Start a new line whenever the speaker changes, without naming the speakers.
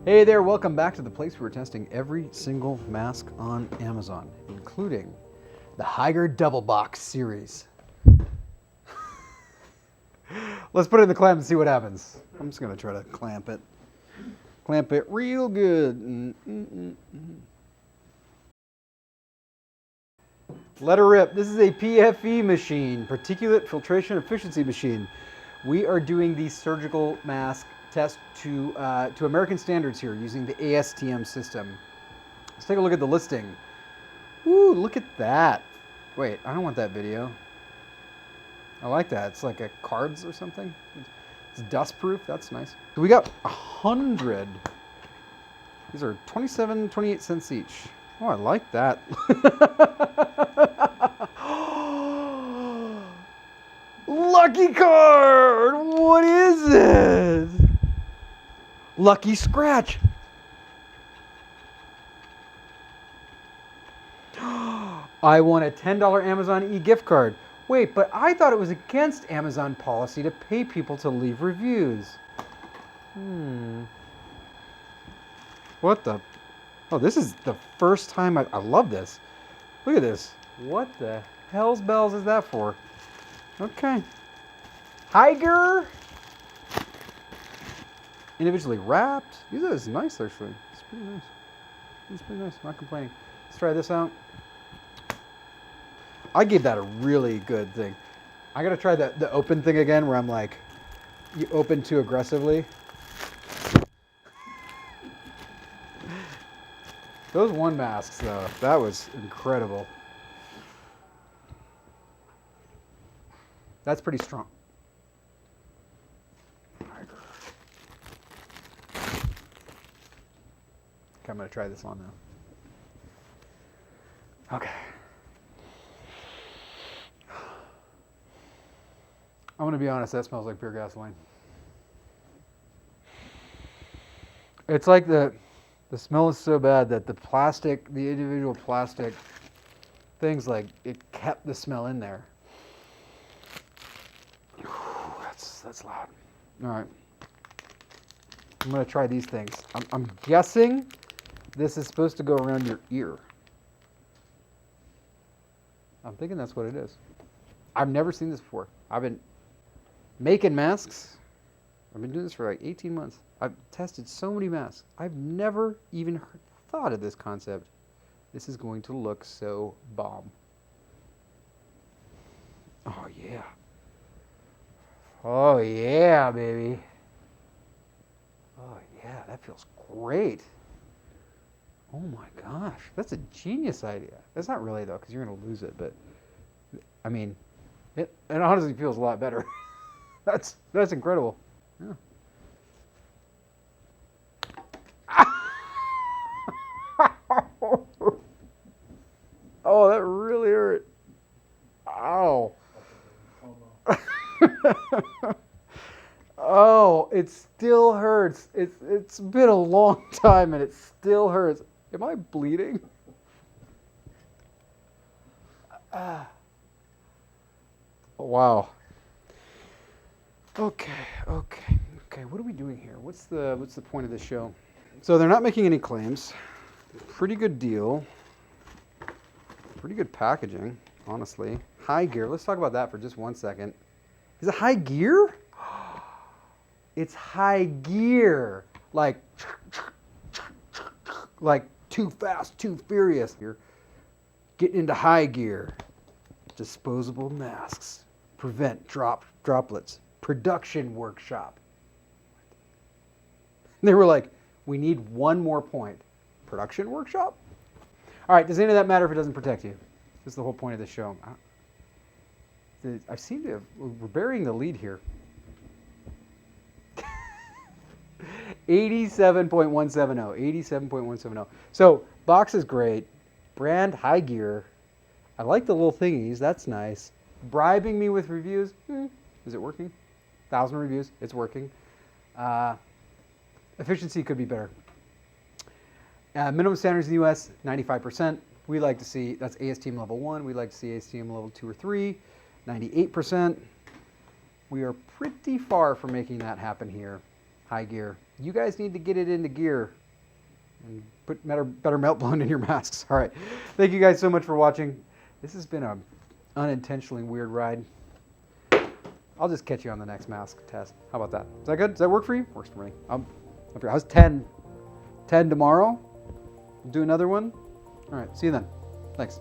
Hey there, welcome back to the place where we're testing every single mask on Amazon, including the Hyegiir Double Box series. Let's put it in the clamp and see what happens. I'm just gonna try to clamp it. Clamp it real good. Let her rip. This is a PFE machine, Particulate Filtration Efficiency Machine. We are doing the surgical mask test to American standards here using the ASTM system. Let's take a look at the listing. Ooh, look at that. Wait, I don't want that video. I like that. It's like a cards or something. It's dust proof. That's nice. So we got 100. These are 28 cents each. Oh, I like that. Lucky card! What is this? Lucky scratch. I won a $10 Amazon e-gift card. Wait, but I thought it was against Amazon policy to pay people to leave reviews. What the? Oh, this is the first time I love this. Look at this. What the hell's bells is that for? Okay. Hyegiir. Individually wrapped. These are nice actually. It's pretty nice. It's pretty nice. I'm not complaining. Let's try this out. I gave that a really good thing. I gotta try the open thing again where I'm like, you open too aggressively. Those one masks though, that was incredible. That's pretty strong. Okay, I'm gonna try this on now. Okay. I'm gonna be honest, that smells like pure gasoline. It's like the smell is so bad that the individual plastic things, like it kept the smell in there. That's loud. All right. I'm gonna try these things. I'm guessing this is supposed to go around your ear. I'm thinking that's what it is. I've never seen this before. I've been making masks. I've been doing this for like 18 months. I've tested so many masks. I've never even thought of this concept. This is going to look so bomb. Oh yeah. Oh yeah, baby. Oh yeah, that feels great. Oh my gosh, that's a genius idea. That's not really though, because you're gonna lose it, but I mean, it honestly feels a lot better. That's incredible. Yeah. Oh, that really hurt. Ow. Oh, it still hurts. It's been a long time and it still hurts. Am I bleeding? Wow. Okay. What are we doing here? What's the point of this show? So they're not making any claims. Pretty good deal. Pretty good packaging, honestly. Hyegiir. Let's talk about that for just 1 second. Is it Hyegiir? It's Hyegiir. Like too fast, too furious. You're getting into Hyegiir. Disposable masks. Prevent droplets. Production workshop. And they were like, we need one more point. Production workshop? All right, does any of that matter if it doesn't protect you? This is the whole point of the show. I seem to have, we're burying the lead here. 87.170. 87.170. So, box is great. Brand Hyegiir. I like the little thingies. That's nice. Bribing me with reviews. Is it working? 1,000 reviews. It's working. Efficiency could be better. Minimum standards in the US, 95%. We like to see, that's ASTM level 1. We like to see ASTM level 2 or 3, 98%. We are pretty far from making that happen here. Hyegiir. You guys need to get it into gear and put better melt blown in your masks. All right. Thank you guys so much for watching. This has been an unintentionally weird ride. I'll just catch you on the next mask test. How about that? Is that good? Does that work for you? Works for me. How's 10 tomorrow? Do another one? All right. See you then. Thanks.